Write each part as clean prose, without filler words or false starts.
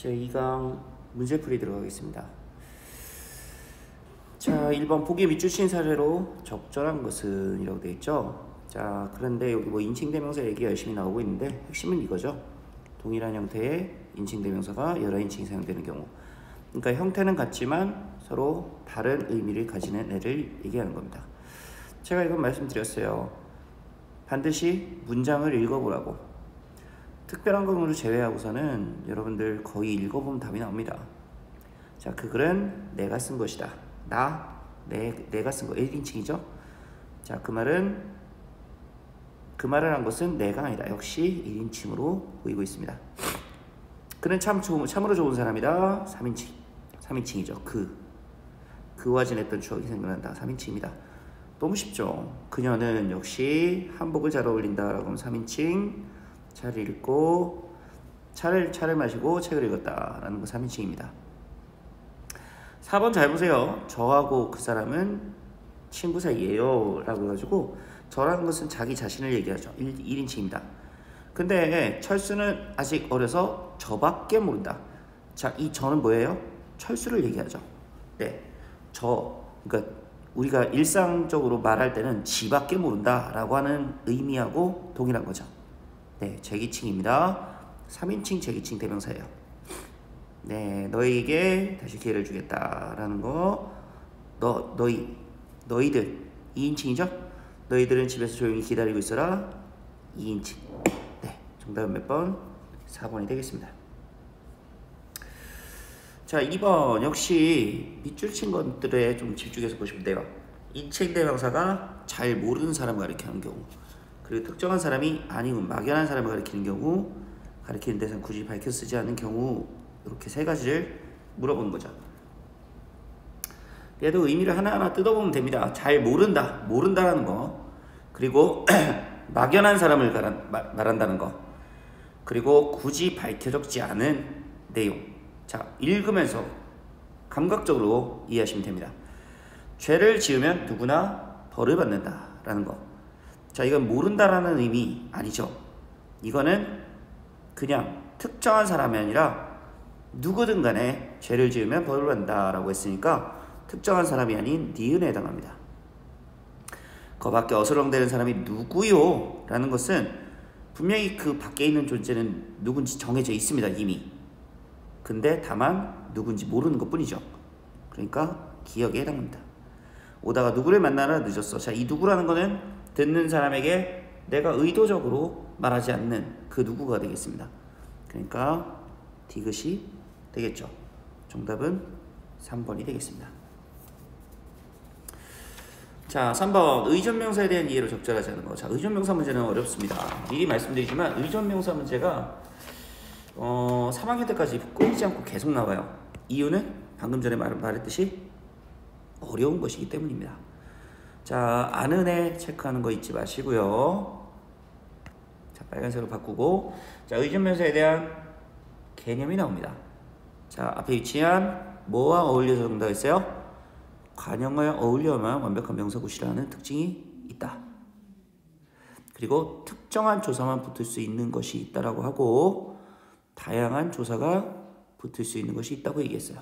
제2강 문제풀이 들어가겠습니다. 자, 1번 보기에 밑줄 친 사례로 적절한 것은 이라고 되어 있죠. 자, 그런데 여기 뭐 인칭대명사 얘기 열심히 나오고 있는데 핵심은 이거죠. 동일한 형태의 인칭대명사가 여러 인칭이 사용되는 경우, 그러니까 형태는 같지만 서로 다른 의미를 가지는 애를 얘기하는 겁니다. 제가 이건 말씀드렸어요. 반드시 문장을 읽어보라고. 특별한 경우를 제외하고서는 여러분들 거의 읽어보면 답이 나옵니다. 자, 그 글은 내가 쓴 것이다. 내가 쓴 거 1인칭이죠. 자, 그 말을 한 것은 내가 아니다. 역시 1인칭으로 보이고 있습니다. 그는 참으로 좋은 사람이다. 3인칭이죠. 그와 지냈던 추억이 생각난다. 3인칭입니다. 너무 쉽죠. 그녀는 역시 한복을 잘 어울린다 라고 하면 3인칭. 차를 읽고 차를 마시고 책을 읽었다 라는 거 3인칭입니다. 4번 잘 보세요. 저하고 그 사람은 친구 사이예요 라고 해가지고 저라는 것은 자기 자신을 얘기하죠. 1인칭입니다. 근데 철수는 아직 어려서 저밖에 모른다. 자, 이 저는 뭐예요? 철수를 얘기하죠. 네, 그러니까 우리가 일상적으로 말할 때는 지밖에 모른다 라고 하는 의미하고 동일한 거죠. 네, 제기칭입니다. 3인칭 제기칭 대명사예요. 네, 너희에게 다시 기회를 주겠다 라는 거. 너희들 2인칭이죠? 너희들은 집에서 조용히 기다리고 있어라. 2인칭. 네, 정답은 몇 번? 4번이 되겠습니다. 자, 2번 역시 밑줄 친 것들에 좀 집중해서 보시면 돼요. 인칭 대명사가 잘 모르는 사람을 가리키는 경우, 그리고 특정한 사람이 아니면 막연한 사람을 가리키는 경우, 가리키는 대상 굳이 밝혀 쓰지 않는 경우, 이렇게 세 가지를 물어보는 거죠. 얘도 의미를 하나하나 뜯어보면 됩니다. 잘 모른다라는 거, 그리고 막연한 사람을 말한다는 거, 그리고 굳이 밝혀 적지 않은 내용. 자, 읽으면서 감각적으로 이해하시면 됩니다. 죄를 지으면 누구나 벌을 받는다라는 거. 자, 이건 모른다라는 의미 아니죠. 이거는 그냥 특정한 사람이 아니라 누구든 간에 죄를 지으면 벌을 받는다라고 했으니까 특정한 사람이 아닌 니은에 해당합니다. 그 밖에 어슬렁대는 사람이 누구요? 라는 것은 분명히 그 밖에 있는 존재는 누군지 정해져 있습니다. 이미. 근데 다만 누군지 모르는 것 뿐이죠. 그러니까 기억에 해당합니다. 오다가 누구를 만나러 늦었어. 자, 이 누구라는 거는 듣는 사람에게 내가 의도적으로 말하지 않는 그 누구가 되겠습니다. 그러니까 디귿이 되겠죠. 정답은 3번이 되겠습니다. 자, 3번 의존명사에 대한 이해로 적절하지 않은 거. 자, 의존명사 문제는 어렵습니다. 미리 말씀드리지만 의존명사 문제가 3학년 때까지 끊이지 않고 계속 나와요. 이유는 방금 전에 말했듯이 어려운 것이기 때문입니다. 자, 아는 애 체크하는 거 잊지 마시고요. 자, 빨간색으로 바꾸고. 자, 의존명사에 대한 개념이 나옵니다. 자, 앞에 위치한 뭐와 어울려서 정답했어요? 관형과 어울려야만 완벽한 명사구시라는 특징이 있다. 그리고 특정한 조사만 붙을 수 있는 것이 있다라고 하고 다양한 조사가 붙을 수 있는 것이 있다고 얘기했어요.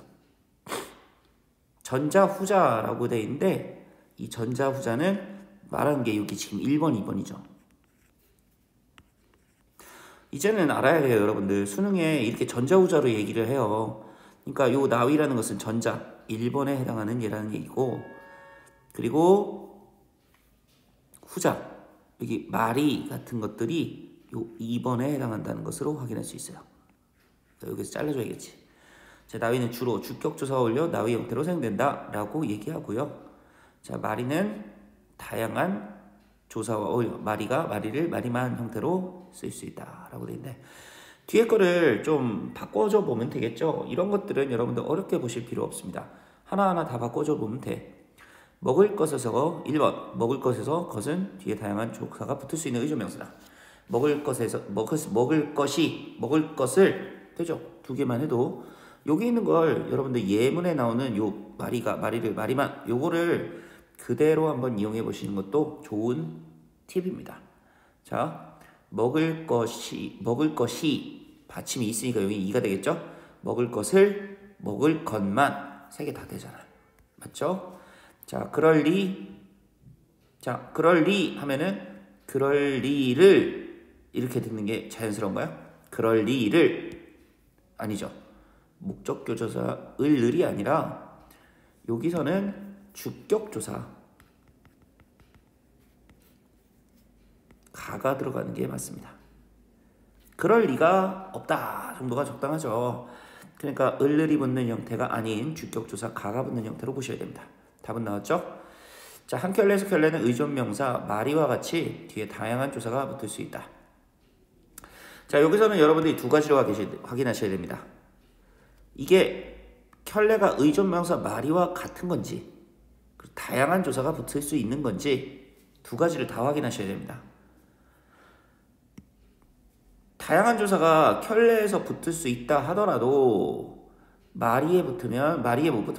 전자 후자라고 되어 있는데 이 전자 후자는 말한 게 여기 지금 1번, 2번이죠. 이제는 알아야 돼요, 여러분들. 수능에 이렇게 전자 후자로 얘기를 해요. 그러니까 요 나위라는 것은 전자 1번에 해당하는 예라는 얘기고, 그리고 후자 여기 말이 같은 것들이 요 2번에 해당한다는 것으로 확인할 수 있어요. 여기서 잘라줘야겠지. 자, 나위는 주로 주격조사와 어울려 나위 형태로 사용된다 라고 얘기하고요. 자, 마리는 다양한 조사와 어울려 마리를 마리만 형태로 쓸 수 있다 라고 되어 있는데 뒤에 거를 좀 바꿔줘 보면 되겠죠. 이런 것들은 여러분들 어렵게 보실 필요 없습니다. 하나하나 다 바꿔줘 보면 돼. 먹을 것에서 1번 먹을 것에서 것은 뒤에 다양한 조사가 붙을 수 있는 의존명사다. 먹을 것을 되죠. 두 개만 해도 여기 있는 걸 여러분들 예문에 나오는 요 마리만 요거를 그대로 한번 이용해 보시는 것도 좋은 팁입니다. 자, 먹을 것이 받침이 있으니까 여기 2가 되겠죠? 먹을 것을, 먹을 것만 3개 다 되잖아요. 맞죠? 자, 그럴 리. 자, 그럴 리 하면은 그럴 리를 이렇게 듣는 게 자연스러운가요? 그럴 리를 아니죠. 목적교조사 을을이 아니라 여기서는 주격조사 가가 들어가는 게 맞습니다. 그럴 리가 없다 정도가 적당하죠. 그러니까 을을이 붙는 형태가 아닌 주격조사 가가 붙는 형태로 보셔야 됩니다. 답은 나왔죠? 자, 한 켤레에서 켤레는 의존명사 마리와 같이 뒤에 다양한 조사가 붙을 수 있다. 자, 여기서는 여러분들이 두 가지로 확인하셔야 됩니다. 이게 켤레가 의존명사 마리와 같은 건지 다양한 조사가 붙을 수 있는 건지 두 가지를 다 확인하셔야 됩니다. 다양한 조사가 켤레에서 붙을 수 있다 하더라도 마리에 못 붙으면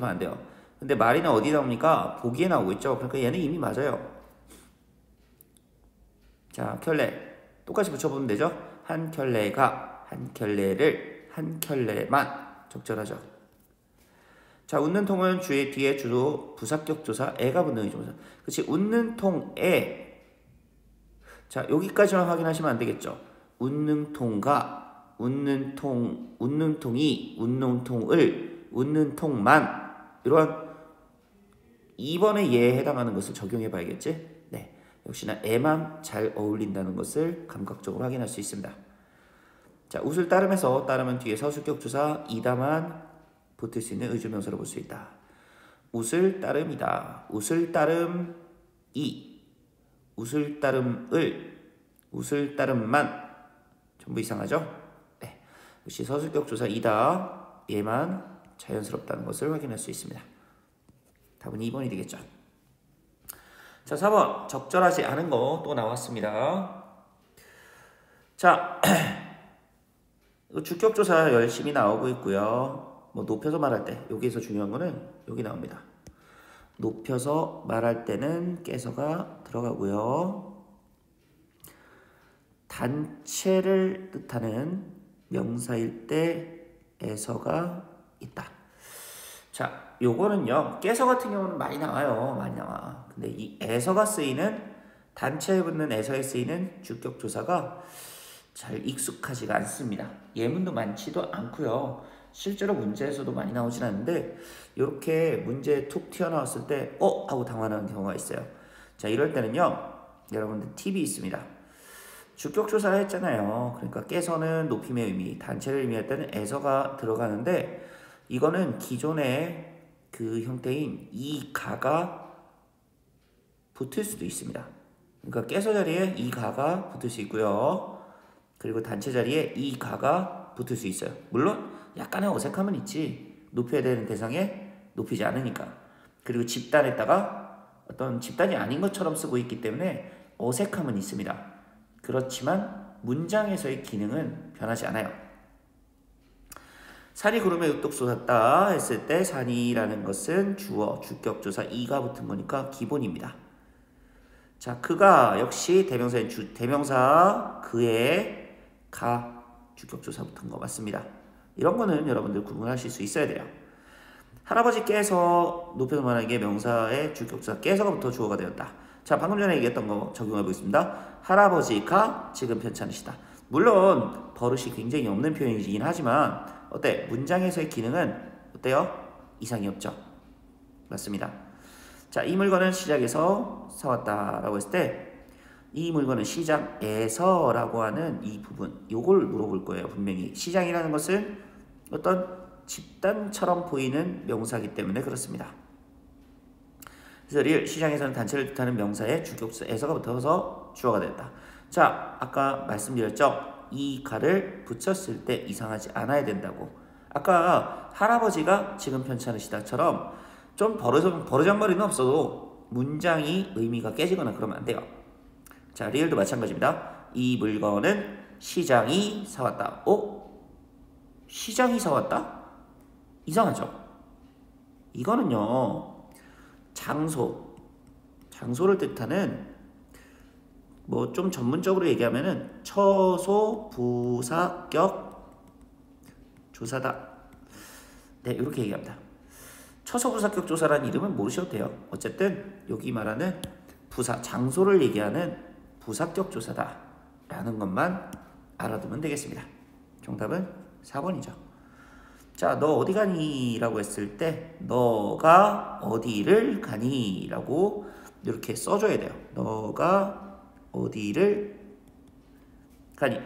안 돼요. 근데 마리는 어디 나옵니까? 보기에 나오고 있죠. 그러니까 얘는 이미 맞아요. 자, 켤레 똑같이 붙여보면 되죠. 한 켤레가, 한 켤레를, 한 켤레만 적절하죠. 자, 웃는 통은 주의 뒤에 주로 부사격 조사 애가 붙는 의존사. 그렇지, 웃는 통에. 자, 여기까지만 확인하시면 안 되겠죠. 웃는 통과, 웃는 통, 웃는 통이, 웃는 통을, 웃는 통만 이런 2번의 예에 해당하는 것을 적용해 봐야겠지? 네, 역시나 애만 잘 어울린다는 것을 감각적으로 확인할 수 있습니다. 자, 웃을 따름에서 따름은 뒤에 서술격 조사 이다만 붙을 수 있는 의존명사로 볼 수 있다. 웃을 따름이다. 웃을 따름 이, 웃을 따름을, 웃을 따름만 전부 이상하죠? 네, 역시 서술격 조사 이다. 얘만 자연스럽다는 것을 확인할 수 있습니다. 답은 2번이 되겠죠. 자, 4번 적절하지 않은 거 또 나왔습니다. 자, 주격조사 열심히 나오고 있고요. 뭐 높여서 말할 때 여기에서 중요한 거는 여기 나옵니다. 높여서 말할 때는 깨서가 들어가고요. 단체를 뜻하는 명사일 때 에서가 있다. 자, 요거는요, 깨서 같은 경우는 많이 나와요. 많이 나와. 근데 이 에서가 쓰이는, 단체에 붙는 에서에 쓰이는 주격조사가 잘 익숙하지가 않습니다. 예문도 많지도 않고요. 실제로 문제에서도 많이 나오진 않는데 이렇게 문제에 툭 튀어나왔을 때 하고 당황하는 경우가 있어요. 자, 이럴 때는요, 여러분들 팁이 있습니다. 주격조사를 했잖아요. 그러니까 깨서는 높임의 의미, 단체를 의미할 때는 에서가 들어가는데 이거는 기존의 그 형태인 이 가가 붙을 수도 있습니다. 그러니까 깨서 자리에 이 가가 붙을 수 있고요. 그리고 단체 자리에 이 가가 붙을 수 있어요. 물론 약간의 어색함은 있지. 높여야 되는 대상에 높이지 않으니까. 그리고 집단에다가 어떤 집단이 아닌 것처럼 쓰고 있기 때문에 어색함은 있습니다. 그렇지만 문장에서의 기능은 변하지 않아요. 산이 구름에 우뚝 솟았다 했을 때 산이라는 것은 주어, 주격조사 이가 붙은 거니까 기본입니다. 자, 그가 역시 대명사인 대명사 그의 가 주격조사 붙은 거 맞습니다. 이런 거는 여러분들 구분하실 수 있어야 돼요. 할아버지께서 높여서 말하기에 명사의 주격조사 깨서가 붙어 주어가 되었다. 자, 방금 전에 얘기했던 거 적용해 보겠습니다. 할아버지가 지금 편찮으시다. 물론 버릇이 굉장히 없는 표현이긴 하지만 어때? 문장에서의 기능은 어때요? 이상이 없죠. 맞습니다. 자, 이 물건은 시장에서 사왔다 라고 했을 때 이 물건은 시장에서 라고 하는 이 부분, 요걸 물어볼 거예요. 분명히 시장이라는 것은 어떤 집단처럼 보이는 명사이기 때문에 그렇습니다. 그래서 시장에서는 단체를 뜻하는 명사의 주격조사에서가 붙어서 주어가 됐다. 자, 아까 말씀드렸죠. 이 가를 붙였을 때 이상하지 않아야 된다고. 아까 할아버지가 지금 편찮으시다처럼 좀 버르장머리는 없어도 문장이 의미가 깨지거나 그러면 안 돼요. 자, 리을도 마찬가지입니다. 이 물건은 시장이 사왔다. 시장이 사왔다? 이상하죠? 이거는요, 장소를 뜻하는 뭐 좀 전문적으로 얘기하면은 처소 부사격 조사다 네, 이렇게 얘기합니다. 처서부사격 조사라는 이름은 모르셔도 돼요. 어쨌든 여기 말하는 장소를 얘기하는 부사격 조사다라는 것만 알아두면 되겠습니다. 정답은 4번이죠. 자, 너 어디 가니? 라고 했을 때 너가 어디를 가니? 라고 이렇게 써줘야 돼요. 너가 어디를 가니?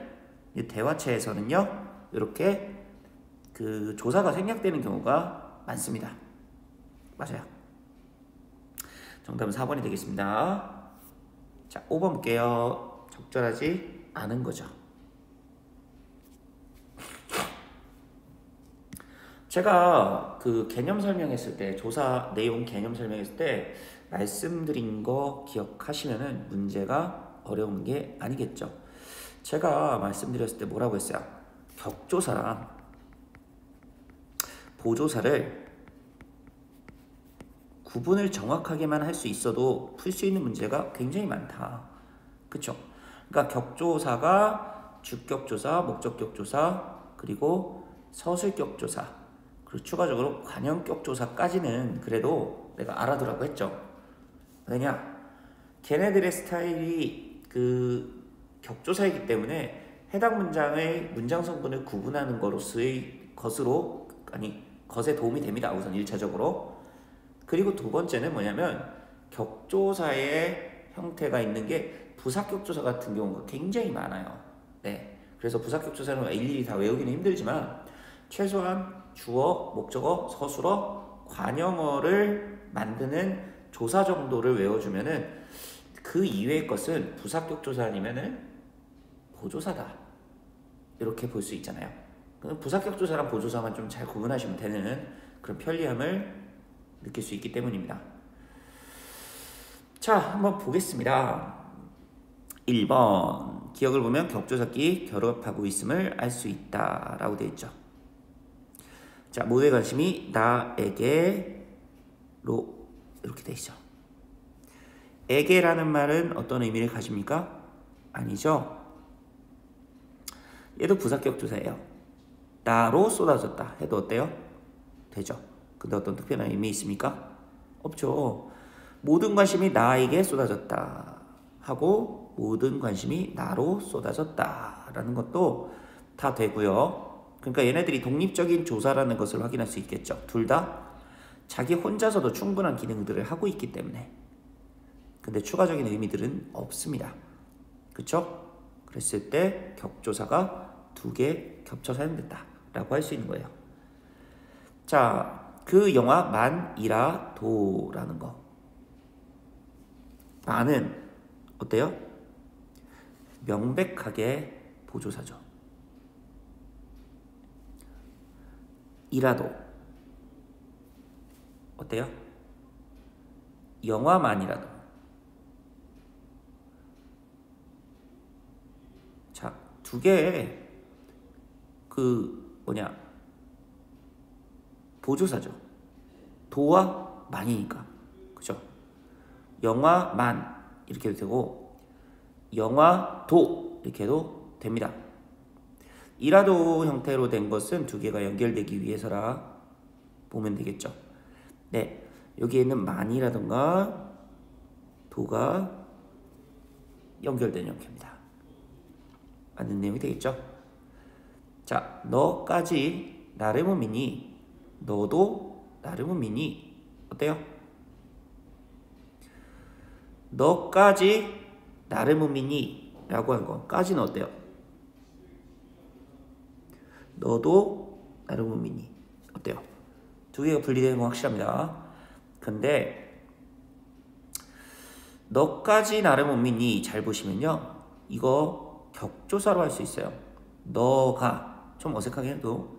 대화체에서는요, 이렇게 그 조사가 생략되는 경우가 많습니다. 맞아요. 정답은 4번이 되겠습니다. 자, 5번 볼게요. 적절하지 않은 거죠. 제가 그 개념 설명했을 때, 조사 내용 개념 설명했을 때 말씀드린 거 기억하시면은 문제가 어려운 게 아니겠죠. 제가 말씀드렸을 때 뭐라고 했어요? 격조사랑 보조사를 구분을 정확하게만 할 수 있어도 풀 수 있는 문제가 굉장히 많다. 그쵸? 그러니까 격조사가 주격조사, 목적격조사, 그리고 서술격조사, 그리고 추가적으로 관형격조사까지는 그래도 내가 알아두라고 했죠. 왜냐? 걔네들의 스타일이 그 격조사이기 때문에 해당 문장의 문장 성분을 구분하는 것에 도움이 됩니다. 우선 1차적으로. 그리고 두 번째는 뭐냐면 격조사의 형태가 있는 게 부사격조사 같은 경우가 굉장히 많아요. 네. 그래서 부사격조사는 일일이 다 외우기는 힘들지만 최소한 주어, 목적어, 서술어, 관형어를 만드는 조사 정도를 외워주면은 그 이외의 것은 부사격조사 아니면은 보조사다. 이렇게 볼 수 있잖아요. 부사격조사랑 보조사만 좀 잘 구분하시면 되는 그런 편리함을 느낄 수 있기 때문입니다. 자, 한번 보겠습니다. 1번 기억을 보면 격조사끼리 결합하고 있음을 알 수 있다 라고 되어 있죠. 자, 모두의 관심이 나에게로 이렇게 되어 있죠. 에게라는 말은 어떤 의미를 가집니까? 아니죠. 얘도 부사격조사예요. 나로 쏟아졌다 해도 어때요? 되죠. 근데 어떤 특별한 의미 있습니까? 없죠. 모든 관심이 나에게 쏟아졌다 하고 모든 관심이 나로 쏟아졌다 라는 것도 다 되고요. 그러니까 얘네들이 독립적인 조사라는 것을 확인할 수 있겠죠. 둘 다 자기 혼자서도 충분한 기능들을 하고 있기 때문에. 근데 추가적인 의미들은 없습니다. 그쵸? 그랬을 때 격조사가 두 개 겹쳐 사용됐다 라고 할 수 있는 거예요. 자, 그 영화 만이라도라는 거. 만은 어때요? 명백하게 보조사죠. 이라도 어때요? 영화만이라도. 자, 두 개의 보조사죠. 도와 만이니까. 그죠? 영화만 이렇게 해도 되고 영화도 이렇게 해도 됩니다. 이라도 형태로 된 것은 두 개가 연결되기 위해서라 보면 되겠죠. 네, 여기에는 만이라든가 도가 연결된 형태입니다. 맞는 내용이 되겠죠. 자, 너까지 나를 못 믿니? 너도 나를 못 믿니? 어때요? 너까지 나를 못 믿니? 라고 한 거 까지는 어때요? 너도 나를 못 믿니? 어때요? 두 개가 분리되는 건 확실합니다. 근데 너까지 나를 못 믿니? 잘 보시면요, 이거 격조사로 할 수 있어요. 너가, 좀 어색하게 해도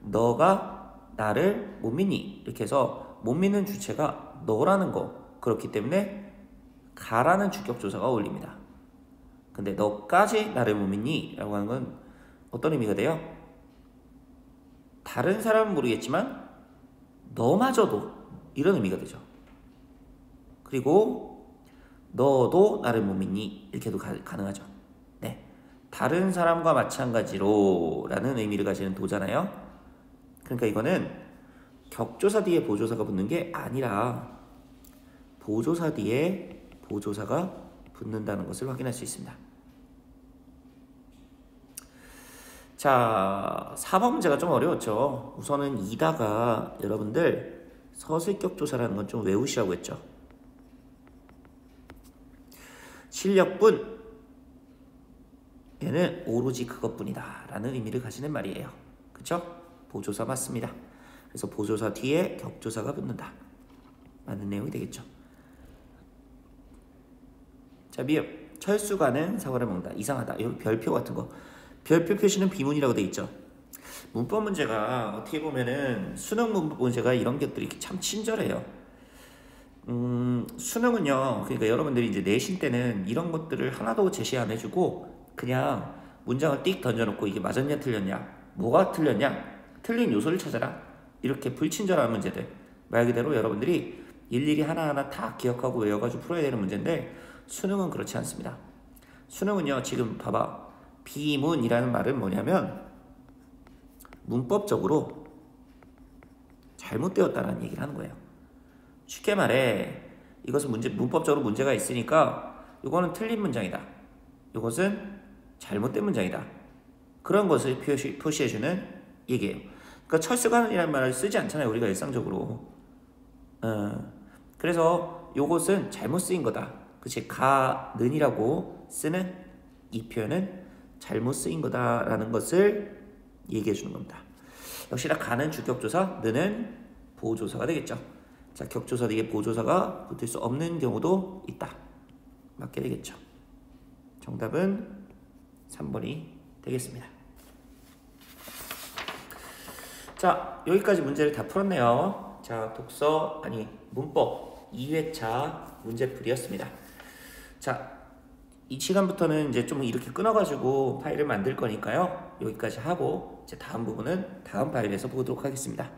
너가 나를 못 믿니? 이렇게 해서 못 믿는 주체가 너라는 거. 그렇기 때문에 가라는 주격조사가 어울립니다. 근데 너까지 나를 못 믿니? 라고 하는 건 어떤 의미가 돼요? 다른 사람은 모르겠지만 너마저도 이런 의미가 되죠. 그리고 너도 나를 못 믿니? 이렇게도 가능하죠. 네, 다른 사람과 마찬가지로 라는 의미를 가지는 도잖아요. 그러니까 이거는 격조사 뒤에 보조사가 붙는 게 아니라 보조사 뒤에 보조사가 붙는다는 것을 확인할 수 있습니다. 자, 4번 문제가 좀 어려웠죠. 우선은 이다가 여러분들 서술격조사라는 건 좀 외우시라고 했죠. 실력뿐 얘는 오로지 그것뿐이다 라는 의미를 가지는 말이에요. 그쵸? 보조사 맞습니다. 그래서 보조사 뒤에 격조사가 붙는다 맞는 내용이 되겠죠. 자, 미음 철수가는 사과를 먹는다. 이상하다. 여기 별표 같은 거, 별표 표시는 비문이라고 돼 있죠. 문법 문제가 어떻게 보면은 수능 문법 문제가 이런 것들이 참 친절해요. 수능은요, 그러니까 여러분들이 이제 내신 때는 이런 것들을 하나도 제시 안 해주고 그냥 문장을 띡 던져놓고 이게 맞았냐 틀렸냐, 뭐가 틀렸냐, 틀린 요소를 찾아라, 이렇게 불친절한 문제들, 말 그대로 여러분들이 일일이 하나하나 다 기억하고 외워가지고 풀어야 되는 문제인데, 수능은 그렇지 않습니다. 수능은요, 지금 봐봐, 비문이라는 말은 뭐냐면 문법적으로 잘못되었다는 얘기를 하는 거예요. 쉽게 말해 이것은 문법적으로 문제가 있으니까 이거는 틀린 문장이다, 이것은 잘못된 문장이다, 그런 것을 표시해주는 얘기예요. 그러니까 철수가는이라는 말을 쓰지 않잖아요, 우리가 일상적으로. 그래서 이것은 잘못 쓰인 거다. 그치, 가는이라고 쓰는 이 표현은 잘못 쓰인 거다라는 것을 얘기해 주는 겁니다. 역시나 가는 주격조사, 는은 보조사가 되겠죠. 자, 격조사 뒤에 보조사가 붙을 수 없는 경우도 있다. 맞게 되겠죠. 정답은 3번이 되겠습니다. 자, 여기까지 문제를 다 풀었네요. 자, 문법 2회차 문제풀이였습니다. 자, 이 시간부터는 이제 좀 이렇게 끊어가지고 파일을 만들 거니까요. 여기까지 하고 이제 다음 부분은 다음 파일에서 보도록 하겠습니다.